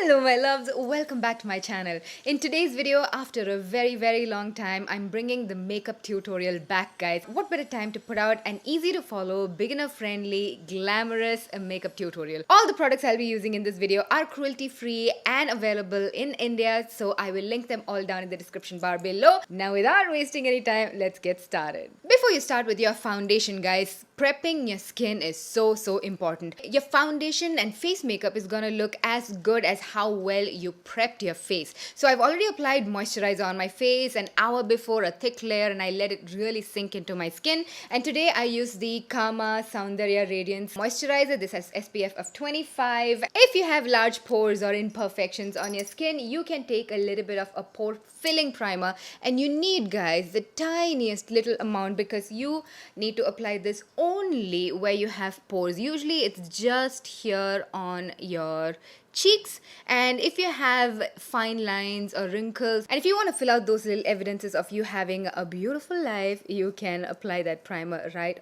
Hello my loves, welcome back to my channel. In today's video, after a very long time, I'm bringing the makeup tutorial back, guys. What better time to put out an easy to follow, beginner friendly, glamorous makeup tutorial. All the products I'll be using in this video are cruelty free and available in India, so I will link them all down in the description bar below. Now without wasting any time, let's get started. Before you start with your foundation, guys, prepping your skin is so important. Your foundation and face makeup is gonna look as good as how well you prepped your face. So I've already applied moisturizer on my face an hour before, a thick layer, and I let it really sink into my skin. And today I use the Kama Soundarya Radiance Moisturizer. This has SPF of 25. If you have large pores or imperfections on your skin, you can take a little bit of a pore filling primer, and you need, guys, the tiniest little amount because you need to apply this only where you have pores. Usually it's just here on your cheeks, and if you have fine lines or wrinkles, and if you want to fill out those little evidences of you having a beautiful life, you can apply that primer right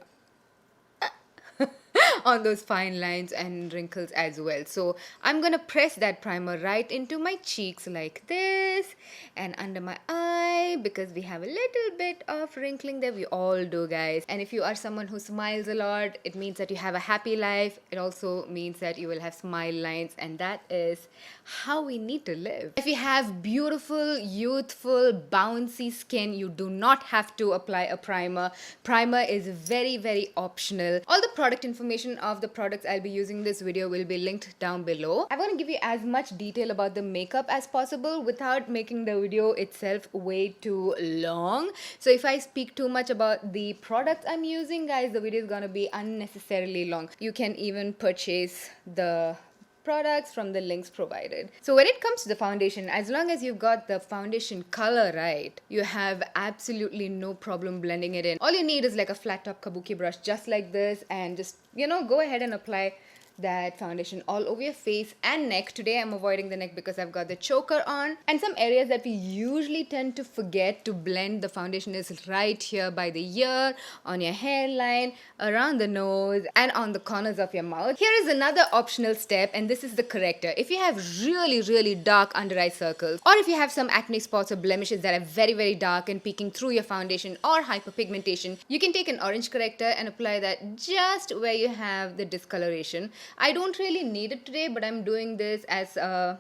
on those fine lines and wrinkles as well. So I'm gonna press that primer right into my cheeks like this and under my eye because we have a little bit of wrinkling there. We all do, guys. And if you are someone who smiles a lot, it means that you have a happy life. It also means that you will have smile lines, and that is how we need to live. If you have beautiful, youthful, bouncy skin, you do not have to apply a primer. Primer is very optional. All the product information of the products I'll be using in this video will be linked down below. I want to give you as much detail about the makeup as possible without making the video itself way too long. So if I speak too much about the products I'm using, guys, the video is gonna be unnecessarily long. You can even purchase the products from the links provided. So when it comes to the foundation, as long as you've got the foundation color right, you have absolutely no problem blending it in. All you need is like a flat top kabuki brush just like this, and just, go ahead and apply that foundation all over your face and neck. Today I'm avoiding the neck because I've got the choker on. And some areas that we usually tend to forget to blend the foundation is right here by the ear, on your hairline, around the nose, and on the corners of your mouth. Here is another optional step, and this is the corrector. If you have really dark under eye circles, or if you have some acne spots or blemishes that are very dark and peeking through your foundation, or hyperpigmentation, you can take an orange corrector and apply that just where you have the discoloration. I don't really need it today, but I'm doing this as a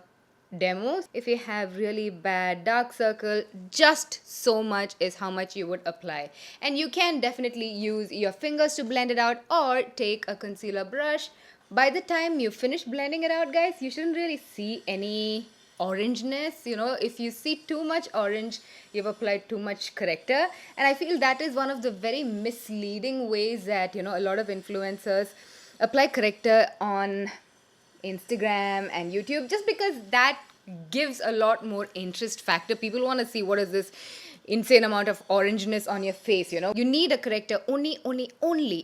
demo. If you have really bad dark circle, just so much is how much you would apply. And you can definitely use your fingers to blend it out or take a concealer brush. By the time you finish blending it out, guys, you shouldn't really see any orangeness. If you see too much orange, you've applied too much corrector. And I feel that is one of the very misleading ways that, a lot of influencers apply corrector on Instagram and YouTube, just because that gives a lot more interest factor. People want to see what is this insane amount of orangeness on your face. You need a corrector only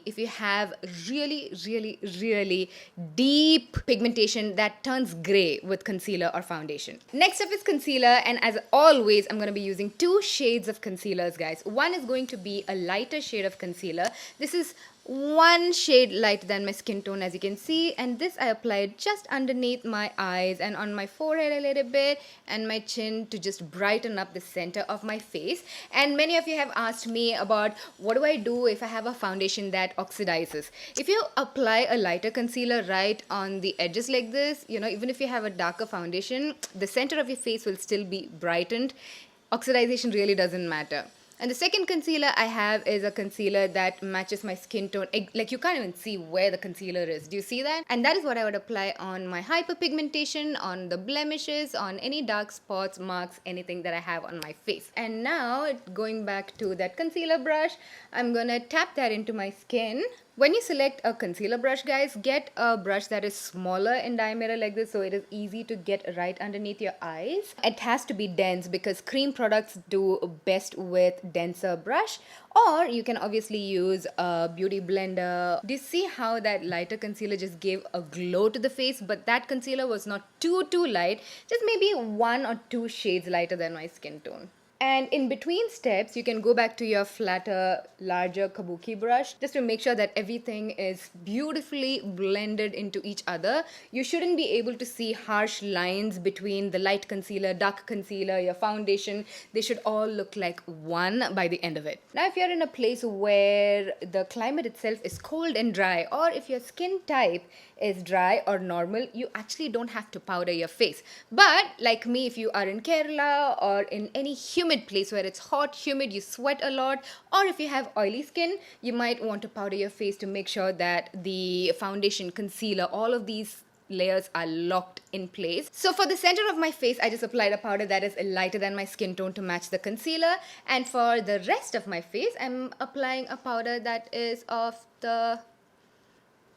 if you have really deep pigmentation that turns gray with concealer or foundation. Next up is concealer, and as always, I'm going to be using two shades of concealers, guys. One is going to be a lighter shade of concealer. This is one shade lighter than my skin tone, as you can see, and this I applied just underneath my eyes and on my forehead a little bit and my chin to just brighten up the center of my face. And many of you have asked me about what do I do if I have a foundation that oxidizes. If you apply a lighter concealer right on the edges like this, even if you have a darker foundation, the center of your face will still be brightened. Oxidization really doesn't matter. And the second concealer I have is a concealer that matches my skin tone. Like, you can't even see where the concealer is. Do you see that? And that is what I would apply on my hyperpigmentation, on the blemishes, on any dark spots, marks, anything that I have on my face. And now, going back to that concealer brush, I'm gonna tap that into my skin. When you select a concealer brush, guys, get a brush that is smaller in diameter like this, so it is easy to get right underneath your eyes. It has to be dense because cream products do best with denser brush, or you can obviously use a beauty blender. Do you see how that lighter concealer just gave a glow to the face? But that concealer was not too light, just maybe 1 or 2 shades lighter than my skin tone. And in between steps, you can go back to your flatter, larger kabuki brush just to make sure that everything is beautifully blended into each other. You shouldn't be able to see harsh lines between the light concealer, dark concealer, your foundation. They should all look like one by the end of it. Now, if you're in a place where the climate itself is cold and dry, or if your skin type is dry or normal, you actually don't have to powder your face. But like me, if you are in Kerala or in any humid place where it's hot, humid, you sweat a lot, or if you have oily skin, you might want to powder your face to make sure that the foundation, concealer, all of these layers are locked in place. So for the center of my face, I just applied a powder that is lighter than my skin tone to match the concealer. And for the rest of my face, I'm applying a powder that is of the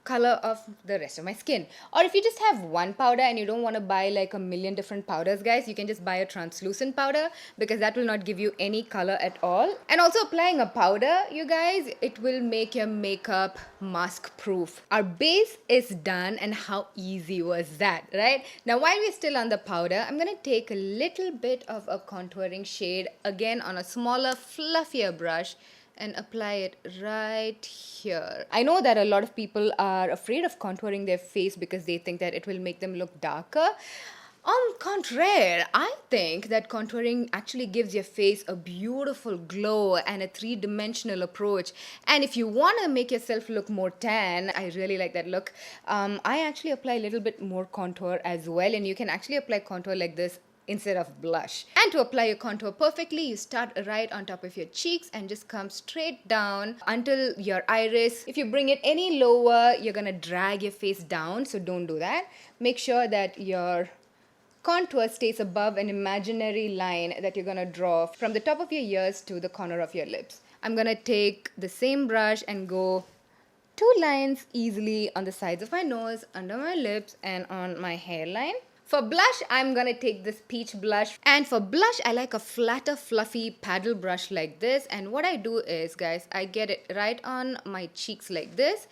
color of the rest of my skin. Or if you just have one powder and you don't want to buy like a million different powders, guys, you can just buy a translucent powder because that will not give you any color at all. And also applying a powder, you guys, it will make your makeup mask proof. Our base is done, and how easy was that, right? Now while we're still on the powder, I'm gonna take a little bit of a contouring shade again on a smaller, fluffier brush and apply it right here. I know that a lot of people are afraid of contouring their face because they think that it will make them look darker. On contrary, I think that contouring actually gives your face a beautiful glow and a three-dimensional approach. And if you want to make yourself look more tan, I really like that look, I actually apply a little bit more contour as well. And you can actually apply contour like this instead of blush. And to apply your contour perfectly, you start right on top of your cheeks and just come straight down until your iris. If you bring it any lower, you're gonna drag your face down, so don't do that. Make sure that your contour stays above an imaginary line that you're gonna draw from the top of your ears to the corner of your lips. I'm gonna take the same brush and go 2 lines easily on the sides of my nose, under my lips, and on my hairline. For blush, I'm gonna take this peach blush. And for blush, I like a flatter, fluffy paddle brush like this. And what I do is, guys, I get it right on my cheeks like this.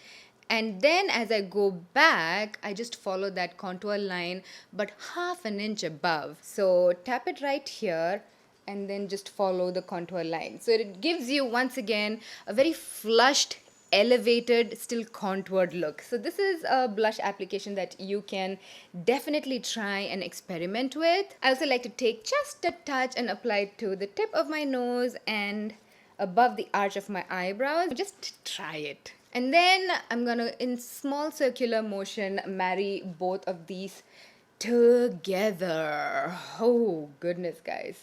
And then as I go back, I just follow that contour line, but half an inch above. So tap it right here and then just follow the contour line. So it gives you, once again, a very flushed, elevated, still contoured look. So this is a blush application that you can definitely try and experiment with. I also like to take just a touch and apply it to the tip of my nose and above the arch of my eyebrows. Just try it. And then I'm gonna, in small circular motion, marry both of these together. Oh goodness, guys.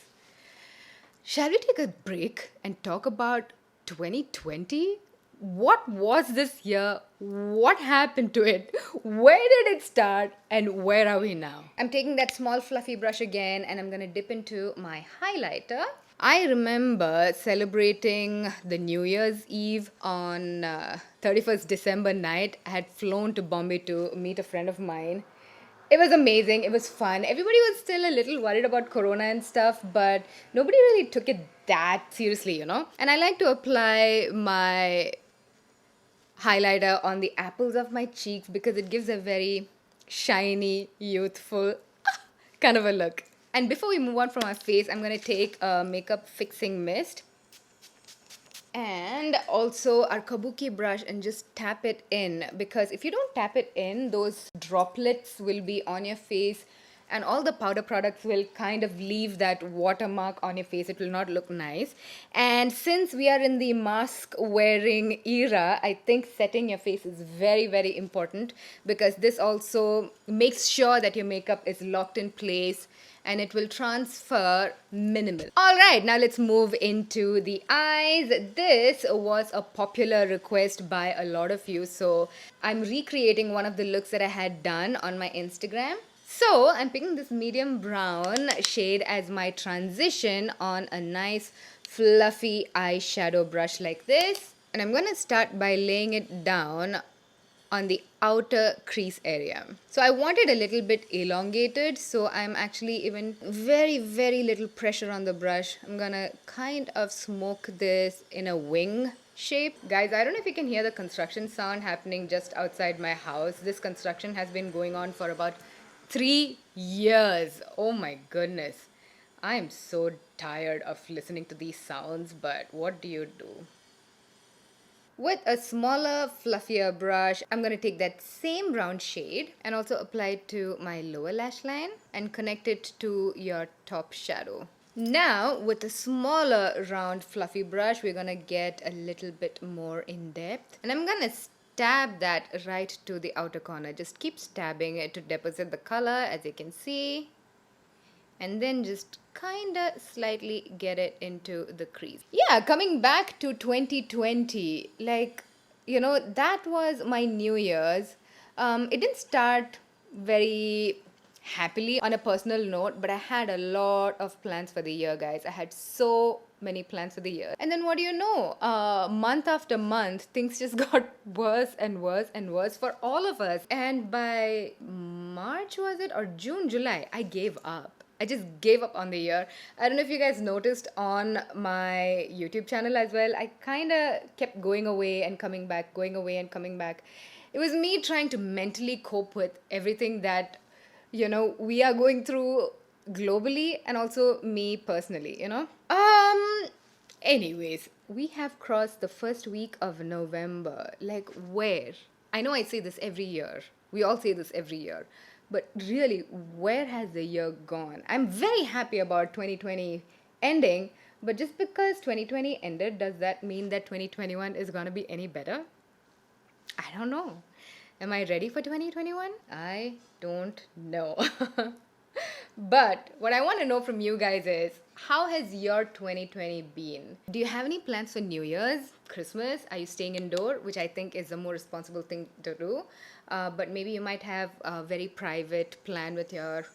Shall we take a break and talk about 2020? What was this year? What happened to it? Where did it start? And where are we now? I'm taking that small fluffy brush again and I'm gonna dip into my highlighter. I remember celebrating the New Year's Eve on 31st December night. I had flown to Bombay to meet a friend of mine. It was amazing. It was fun. Everybody was still a little worried about Corona and stuff, but nobody really took it that seriously, you know? And I like to apply my highlighter on the apples of my cheeks because it gives a very shiny, youthful kind of a look. And before we move on from our face, I'm going to take a makeup fixing mist and also our kabuki brush and just tap it in, because if you don't tap it in, those droplets will be on your face and all the powder products will kind of leave that watermark on your face. It will not look nice. And since we are in the mask wearing era, I think setting your face is very, very important because this also makes sure that your makeup is locked in place and it will transfer minimal. All right, now let's move into the eyes. This was a popular request by a lot of you, so I'm recreating one of the looks that I had done on my Instagram. So I'm picking this medium brown shade as my transition on a nice fluffy eyeshadow brush like this. And I'm gonna start by laying it down on the outer crease area. So I want it a little bit elongated, so I'm actually even very, very little pressure on the brush. I'm gonna kind of smoke this in a wing shape. Guys, I don't know if you can hear the construction sound happening just outside my house. This construction has been going on for about 3 years. Oh my goodness. I am so tired of listening to these sounds, but what do you do? With a smaller, fluffier brush, I'm going to take that same brown shade and also apply it to my lower lash line and connect it to your top shadow. Now, with a smaller, round, fluffy brush, we're going to get a little bit more in depth. And I'm going to stab that right to the outer corner. Just keep stabbing it to deposit the color, as you can see. And then just kind of slightly get it into the crease. Yeah, coming back to 2020, that was my New Year's. It didn't start very happily on a personal note, but I had a lot of plans for the year, guys. I had so many plans for the year. And then what do you know? Month after month, things just got worse and worse and worse for all of us. And by March, was it? Or June, July, I gave up. I just gave up on the year. I don't know if you guys noticed on my YouTube channel as well. I kind of kept going away and coming back, going away and coming back. It was me trying to mentally cope with everything that, we are going through globally and also me personally. Anyways, we have crossed the first week of November. Like, where? I know I say this every year. We all say this every year. But really, where has the year gone? I'm very happy about 2020 ending, but just because 2020 ended, does that mean that 2021 is going to be any better? I don't know. Am I ready for 2021? I don't know. But what I want to know from you guys is, how has your 2020 been? Do you have any plans for New Year's, Christmas? Are you staying indoor, which I think is a more responsible thing to do? But maybe you might have a very private plan with your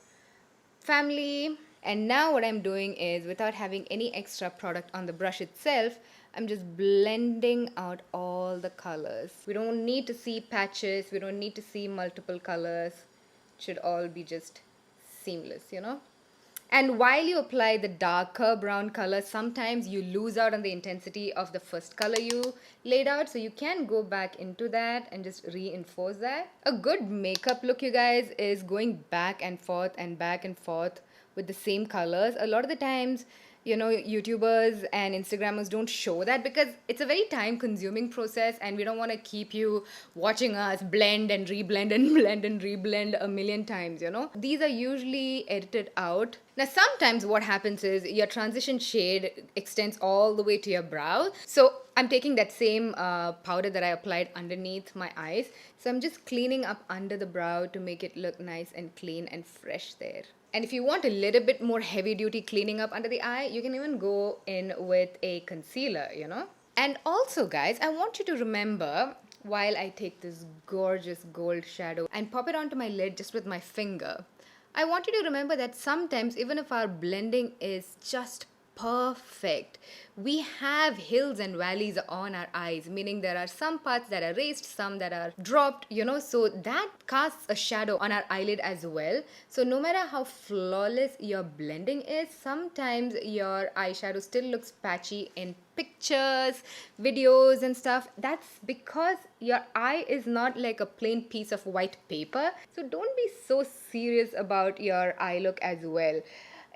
family. And now what I'm doing is, without having any extra product on the brush itself, I'm just blending out all the colors. We don't need to see patches. We don't need to see multiple colors. It should all be just seamless. And while you apply the darker brown color, sometimes you lose out on the intensity of the first color you laid out. So you can go back into that and just reinforce that. A good makeup look, you guys, is going back and forth with the same colors. A lot of the times, YouTubers and Instagrammers don't show that because it's a very time consuming process and we don't want to keep you watching us blend and reblend and blend and reblend a million times. These are usually edited out. Now, sometimes what happens is your transition shade extends all the way to your brow. So I'm taking that same powder that I applied underneath my eyes. So I'm just cleaning up under the brow to make it look nice and clean and fresh there. And if you want a little bit more heavy duty cleaning up under the eye, you can even go in with a concealer. And also, guys, I want you to remember, while I take this gorgeous gold shadow and pop it onto my lid just with my finger, I want you to remember that sometimes, even if our blending is just perfect, we have hills and valleys on our eyes, meaning there are some parts that are raised, some that are dropped, so that casts a shadow on our eyelid as well. So no matter how flawless your blending is, sometimes your eyeshadow still looks patchy in pictures, videos and stuff. That's because your eye is not like a plain piece of white paper. So don't be so serious about your eye look as well.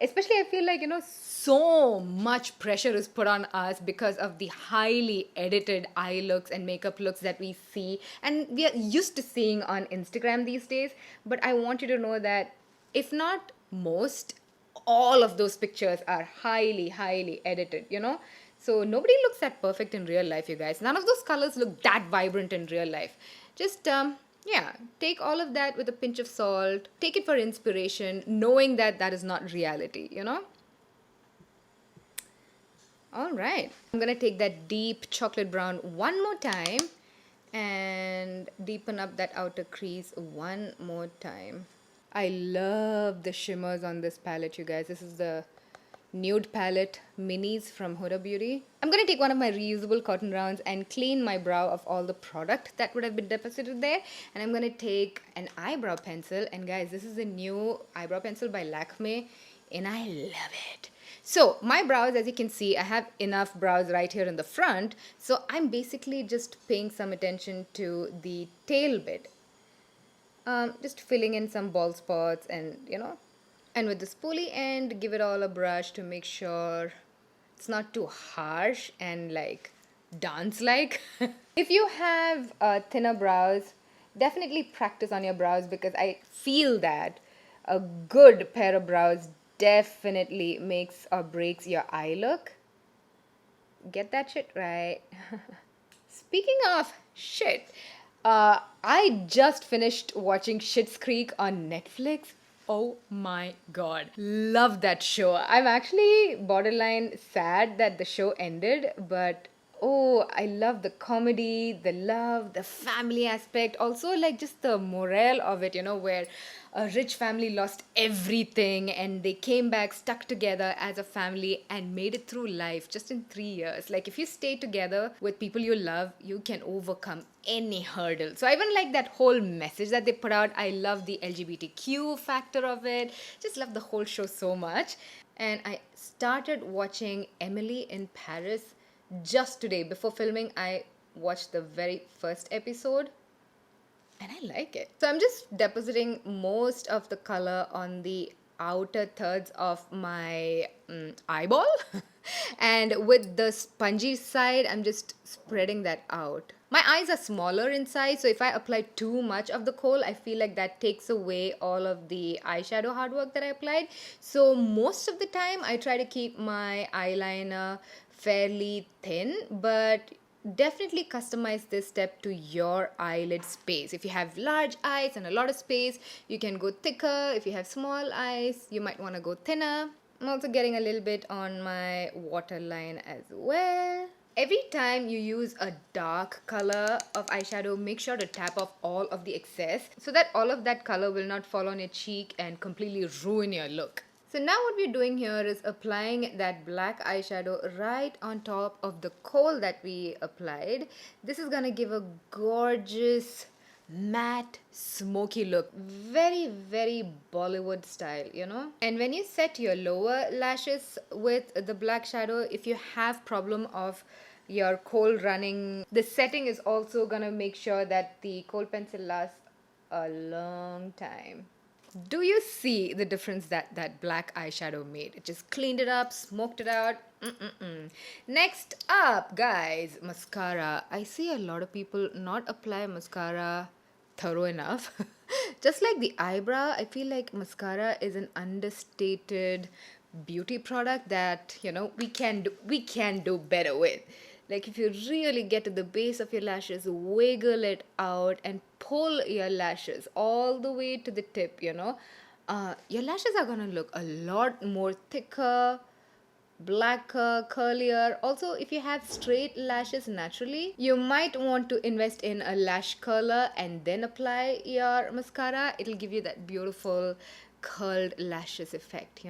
Especially, I feel like, so much pressure is put on us because of the highly edited eye looks and makeup looks that we see and we are used to seeing on Instagram these days. But I want you to know that if not most, all of those pictures are highly, highly edited, So nobody looks that perfect in real life, you guys. None of those colors look that vibrant in real life. Just, take all of that with a pinch of salt. Take it for inspiration, knowing that that is not reality, All right. I'm going to take that deep chocolate brown one more time and deepen up that outer crease one more time. I love the shimmers on this palette, you guys. This is the Nude Palette Minis from Huda Beauty. I'm going to take one of my reusable cotton rounds and clean my brow of all the product that would have been deposited there. And I'm going to take an eyebrow pencil. And guys, this is a new eyebrow pencil by Lakme and I love it. So my brows, as you can see, I have enough brows right here in the front. So I'm basically just paying some attention to the tail bit. Just filling in some bald spots and, And with the spoolie end, give it all a brush to make sure it's not too harsh and like dance like. If you have thinner brows, definitely practice on your brows because I feel that a good pair of brows definitely makes or breaks your eye look. Get that shit right. Speaking of shit, I just finished watching Schitt's Creek on Netflix. Oh my god. Love that show. I'm actually borderline sad that the show ended, but oh, I love the comedy, the love, the family aspect, also like just the morale of it, where a rich family lost everything and they came back stuck together as a family and made it through life just in 3 years. Like, if you stay together with people you love, you can overcome any hurdle. So I even like that whole message that they put out. I love the LGBTQ factor of it. Just love the whole show so much. And I started watching Emily in Paris just today. Before filming, I watched the very first episode and I like it. So I'm just depositing most of the color on the outer thirds of my eyeball. And with the spongy side, I'm just spreading that out. My eyes are smaller in size, so if I apply too much of the kohl, I feel like that takes away all of the eyeshadow hard work that I applied. So most of the time, I try to keep my eyeliner fairly thin, but definitely customize this step to your eyelid space. If you have large eyes and a lot of space, you can go thicker. If you have small eyes, you might want to go thinner. I'm also getting a little bit on my waterline as well. Every time you use a dark color of eyeshadow, make sure to tap off all of the excess so that all of that color will not fall on your cheek and completely ruin your look. So now what we're doing here is applying that black eyeshadow right on top of the kohl that we applied. This is gonna give a gorgeous matte smoky look, very Bollywood style. And when you set your lower lashes with the black shadow, if you have problem of your kohl running, the setting is also gonna make sure that the kohl pencil lasts a long time. Do you see the difference that that black eyeshadow made? It just cleaned it up, smoked it out. Next up, guys, mascara. I see a lot of people not apply mascara thorough enough. Just like the eyebrow, I feel like mascara is an understated beauty product that, we can do better with. Like, if you really get to the base of your lashes, wiggle it out and pull your lashes all the way to the tip, your lashes are gonna look a lot more thicker, blacker, curlier. Also, if you have straight lashes naturally, you might want to invest in a lash curler and then apply your mascara. It'll give you that beautiful curled lashes effect.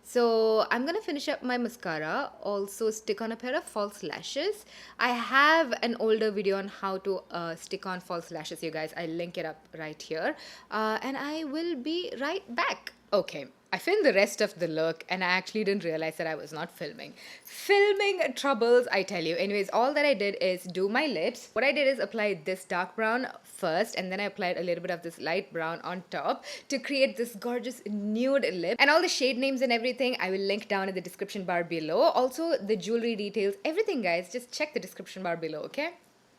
So I'm gonna finish up my mascara, also stick on a pair of false lashes. I have an older video on how to stick on false lashes, you guys. I'll link it up right here, and I will be right back. Okay, I filmed the rest of the look and I actually didn't realize that I was not filming. Filming troubles, I tell you. Anyways, all that I did is do my lips. What I did is apply this dark brown first and then I applied a little bit of this light brown on top to create this gorgeous nude lip. And all the shade names and everything I will link down in the description bar below. Also the jewelry details, everything, guys, just check the description bar below, okay?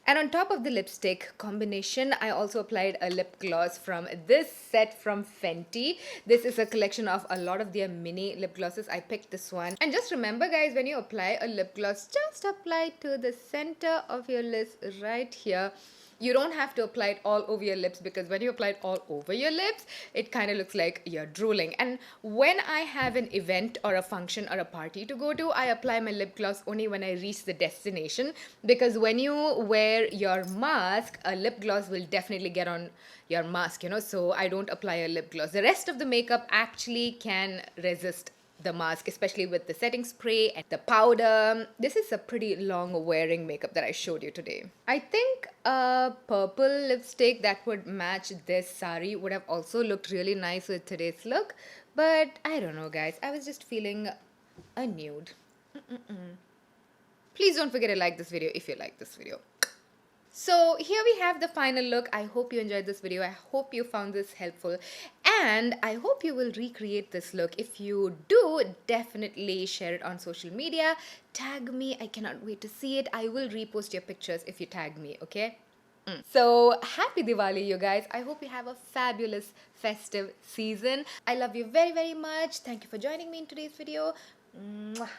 And on top of the lipstick combination, I also applied a lip gloss from this set from Fenty. This is a collection of a lot of their mini lip glosses. I picked this one. And just remember, guys, when you apply a lip gloss, just apply to the center of your lips right here. You don't have to apply it all over your lips because when you apply it all over your lips, it kind of looks like you're drooling. And when I have an event or a function or a party to go to, I apply my lip gloss only when I reach the destination, because when you wear your mask, a lip gloss will definitely get on your mask, so I don't apply a lip gloss. The rest of the makeup actually can resist the mask, especially with the setting spray and the powder. This is a pretty long wearing makeup that I showed you today. I think a purple lipstick that would match this sari would have also looked really nice with today's look, but I don't know, guys. I was just feeling a nude. Please don't forget to like this video if you like this video. So here we have the final look. I hope you enjoyed this video. I hope you found this helpful. And I hope you will recreate this look. If you do, definitely share it on social media. Tag me. I cannot wait to see it. I will repost your pictures if you tag me, okay? So happy Diwali, you guys. I hope you have a fabulous festive season. I love you very, very much. Thank you for joining me in today's video. Mwah.